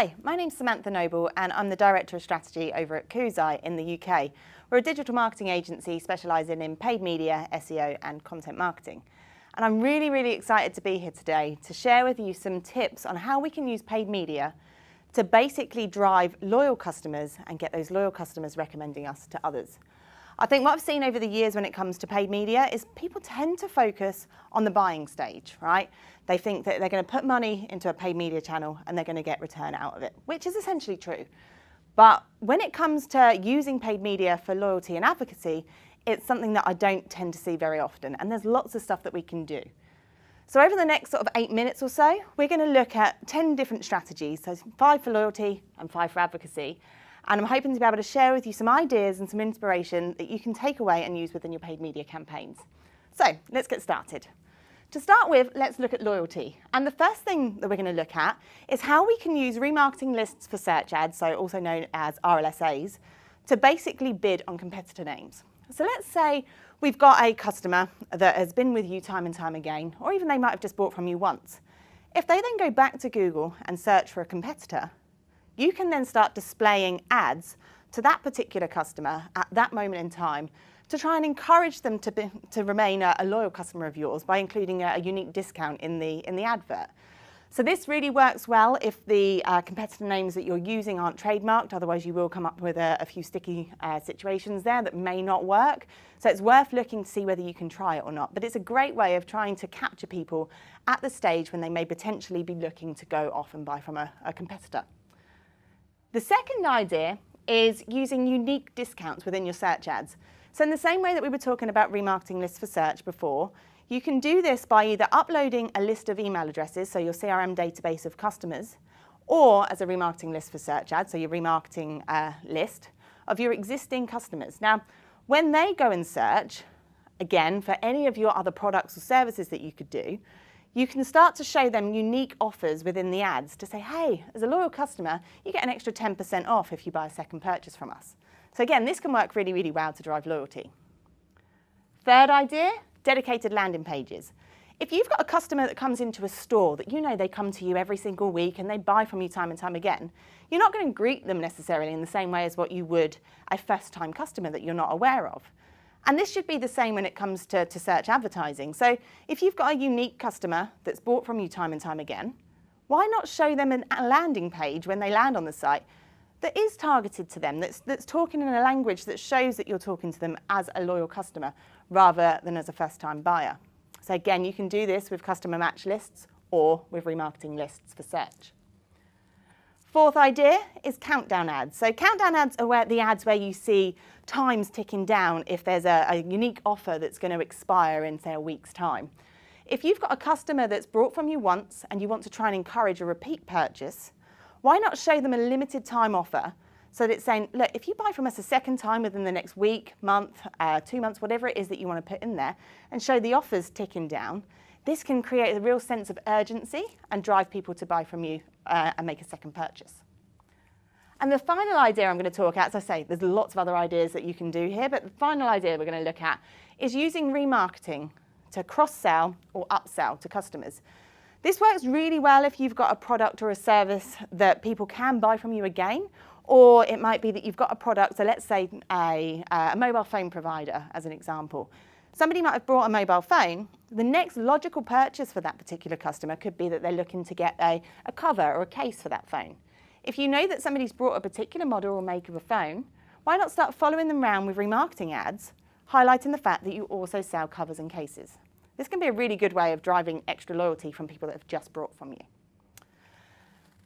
Hi, my name's Samantha Noble and I'm the Director of Strategy over at Kuzai in the UK. We're a digital marketing agency specialising in paid media, SEO and content marketing. And I'm really excited to be here today to share with you some tips on how we can use paid media to basically drive loyal customers and get those loyal customers recommending us to others. I think what I've seen over the years when it comes to paid media is people tend to focus on the buying stage, right? They think that they're going to put money into a paid media channel and they're going to get return out of it, which is essentially true. But when it comes to using paid media for loyalty and advocacy, it's something that I don't tend to see very often, and there's lots of stuff that we can do. So over the next sort of 8 minutes or so, we're going to look at 10 different strategies, so 5 for loyalty and 5 for advocacy. And I'm hoping to be able to share with you some ideas and some inspiration that you can take away and use within your paid media campaigns. So let's get started. To start with, let's look at loyalty. And the first thing that we're going to look at is how we can use remarketing lists for search ads, so also known as RLSAs, to basically bid on competitor names. So let's say we've got a customer that has been with you time and time again, or even they might have just bought from you once. If they then go back to Google and search for a competitor, you can then start displaying ads to that particular customer at that moment in time to try and encourage them to remain a loyal customer of yours by including a unique discount in the advert. So this really works well if the competitor names that you're using aren't trademarked, otherwise you will come up with a few sticky situations there that may not work. So it's worth looking to see whether you can try it or not. But it's a great way of trying to capture people at the stage when they may potentially be looking to go off and buy from a competitor. The second idea is using unique discounts within your search ads. So in the same way that we were talking about remarketing lists for search before, you can do this by either uploading a list of email addresses, so your CRM database of customers, or as a remarketing list for search ads, so your remarketing list of your existing customers. Now, when they go and search, again, for any of your other products or services that you could do, you can start to show them unique offers within the ads to say, hey, as a loyal customer, you get an extra 10% off if you buy a second purchase from us. So again, this can work really well to drive loyalty. Third idea, dedicated landing pages. If you've got a customer that comes into a store that you know they come to you every single week and they buy from you time and time again, you're not going to greet them necessarily in the same way as what you would a first-time customer that you're not aware of. And this should be the same when it comes to search advertising. So if you've got a unique customer that's bought from you time and time again, why not show them a landing page when they land on the site that is targeted to them, that's talking in a language that shows that you're talking to them as a loyal customer rather than as a first-time buyer. So again, you can do this with customer match lists or with remarketing lists for search. Fourth idea is countdown ads. So countdown ads are the ads where you see times ticking down if there's a unique offer that's going to expire in, say, a week's time. If you've got a customer that's bought from you once and you want to try and encourage a repeat purchase, why not show them a limited time offer so that it's saying, look, if you buy from us a second time within the next week, month, 2 months, whatever it is that you want to put in there, and show the offers ticking down, this can create a real sense of urgency and drive people to buy from you and make a second purchase. And the final idea I'm going to talk about, as I say, there's lots of other ideas that you can do here, but the final idea we're going to look at is using remarketing to cross-sell or upsell to customers. This works really well if you've got a product or a service that people can buy from you again, or it might be that you've got a product, so let's say a mobile phone provider as an example. Somebody might have bought a mobile phone. The next logical purchase for that particular customer could be that they're looking to get a cover or a case for that phone. If you know that somebody's brought a particular model or make of a phone, why not start following them around with remarketing ads, highlighting the fact that you also sell covers and cases. This can be a really good way of driving extra loyalty from people that have just bought from you.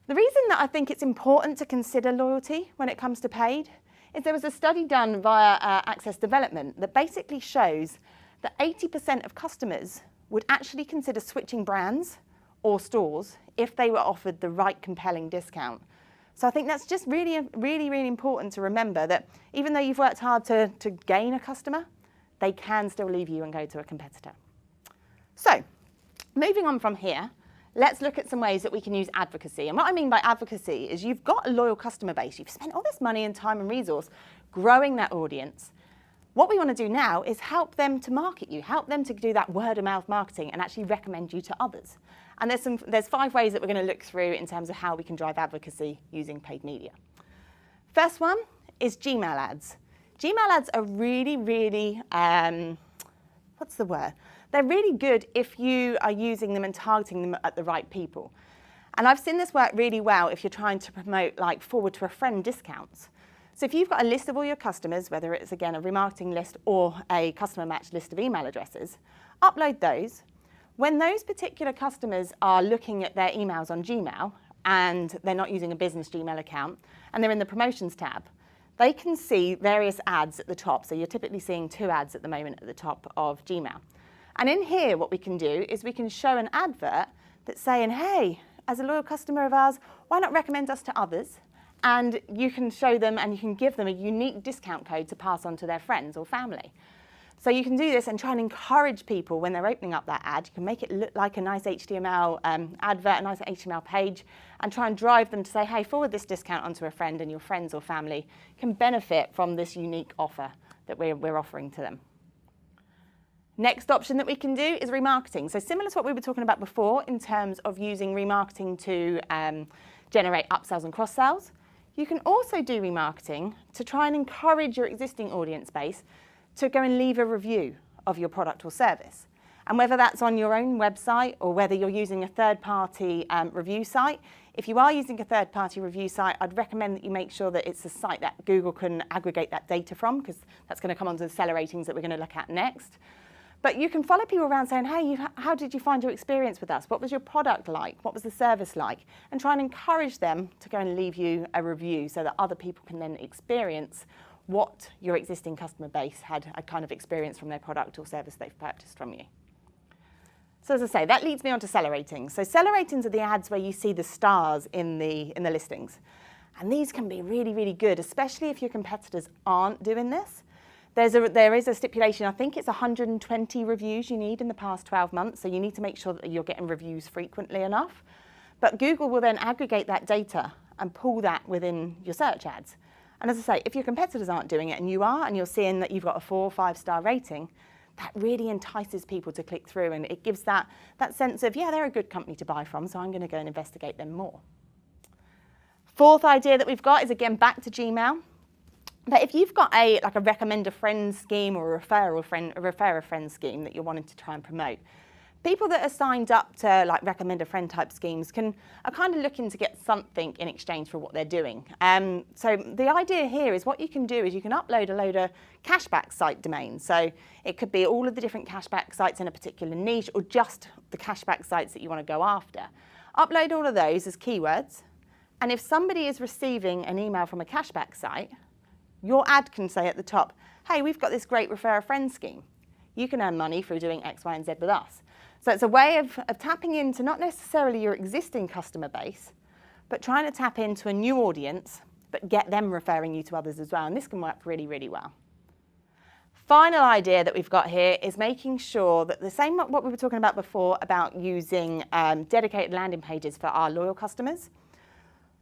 The reason that I think it's important to consider loyalty when it comes to paid is there was a study done via Access Development that basically shows that 80% of customers would actually consider switching brands or stores if they were offered the right compelling discount. So I think that's just really important to remember that even though you've worked hard to gain a customer, they can still leave you and go to a competitor. So moving on from here, let's look at some ways that we can use advocacy. And what I mean by advocacy is you've got a loyal customer base. You've spent all this money and time and resource growing that audience. What we want to do now is help them to market you, help them to do that word of mouth marketing and actually recommend you to others. And there's 5 ways that we're going to look through in terms of how we can drive advocacy using paid media. First one is Gmail ads. Gmail ads are really, really, what's the word? They're really good if you are using them and targeting them at the right people. And I've seen this work really well if you're trying to promote like forward to a friend discounts. So if you've got a list of all your customers, whether it's again a remarketing list or a customer match list of email addresses, upload those. When those particular customers are looking at their emails on Gmail and they're not using a business Gmail account and they're in the promotions tab, they can see various ads at the top. So you're typically seeing 2 ads at the moment at the top of Gmail. And in here, what we can do is we can show an advert that's saying, hey, as a loyal customer of ours, why not recommend us to others? And you can show them and you can give them a unique discount code to pass on to their friends or family. So you can do this and try and encourage people when they're opening up that ad. You can make it look like a nice HTML advert, a nice HTML page, and try and drive them to say, hey, forward this discount onto a friend, and your friends or family can benefit from this unique offer that we're offering to them. Next option that we can do is remarketing. So similar to what we were talking about before in terms of using remarketing to generate upsells and cross-sells, you can also do remarketing to try and encourage your existing audience base to go and leave a review of your product or service. And whether that's on your own website or whether you're using a third-party review site, if you are using a third-party review site, I'd recommend that you make sure that it's a site that Google can aggregate that data from, because that's going to come onto the seller ratings that we're going to look at next. But you can follow people around saying, hey, how did you find your experience with us? What was your product like? What was the service like? And try and encourage them to go and leave you a review so that other people can then experience what your existing customer base had a kind of experience from their product or service they've purchased from you. So as I say, that leads me on to seller ratings. So seller ratings are the ads where you see the stars in the listings. And these can be really, really good, especially if your competitors aren't doing this. There is a stipulation, I think it's 120 reviews you need in the past 12 months, so you need to make sure that you're getting reviews frequently enough. But Google will then aggregate that data and pull that within your search ads. And as I say, if your competitors aren't doing it and you are, and you're seeing that you've got a 4 or 5-star rating, that really entices people to click through, and it gives that sense of, yeah, they're a good company to buy from, so I'm going to go and investigate them more. 4th idea that we've got is, again, back to Gmail. But if you've got a recommend a friend scheme or a refer a friend scheme that you're wanting to try and promote, people that are signed up to like recommend a friend type schemes are kind of looking to get something in exchange for what they're doing. So the idea here is what you can do is you can upload a load of cashback site domains. So it could be all of the different cashback sites in a particular niche or just the cashback sites that you want to go after. Upload all of those as keywords. And if somebody is receiving an email from a cashback site, your ad can say at the top, hey, we've got this great refer a friend scheme. You can earn money through doing X, Y, and Z with us. So it's a way of tapping into not necessarily your existing customer base, but trying to tap into a new audience, but get them referring you to others as well. And this can work really, really well. Final idea that we've got here is making sure that the same what we were talking about before about using dedicated landing pages for our loyal customers.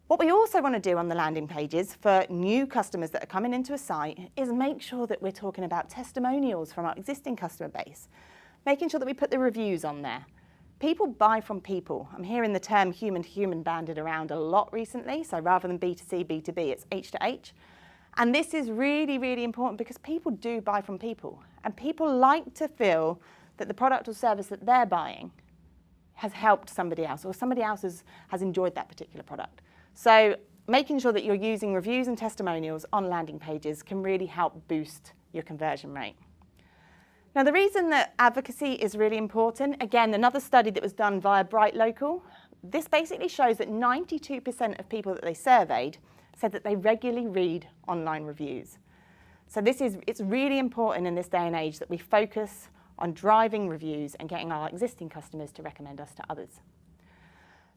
What we also want to do on the landing pages for new customers that are coming into a site is make sure that we're talking about testimonials from our existing customer base, making sure that we put the reviews on there. People buy from people. I'm hearing the term human to human banded around a lot recently, so rather than B2C, B2B, it's H to H. And this is really, really important because people do buy from people, and people like to feel that the product or service that they're buying has helped somebody else, or somebody else has enjoyed that particular product. So making sure that you're using reviews and testimonials on landing pages can really help boost your conversion rate. Now, the reason that advocacy is really important, again, another study that was done via Bright Local, this basically shows that 92% of people that they surveyed said that they regularly read online reviews. So it's really important in this day and age that we focus on driving reviews and getting our existing customers to recommend us to others.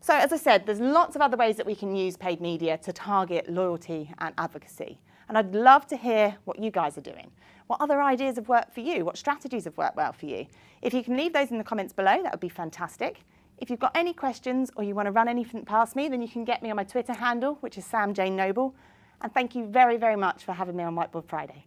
So as I said, there's lots of other ways that we can use paid media to target loyalty and advocacy. And I'd love to hear what you guys are doing. What other ideas have worked for you? What strategies have worked well for you? If you can leave those in the comments below, that would be fantastic. If you've got any questions or you want to run anything past me, then you can get me on my Twitter handle, which is Samantha Noble. And thank you very, very much for having me on Whiteboard Friday.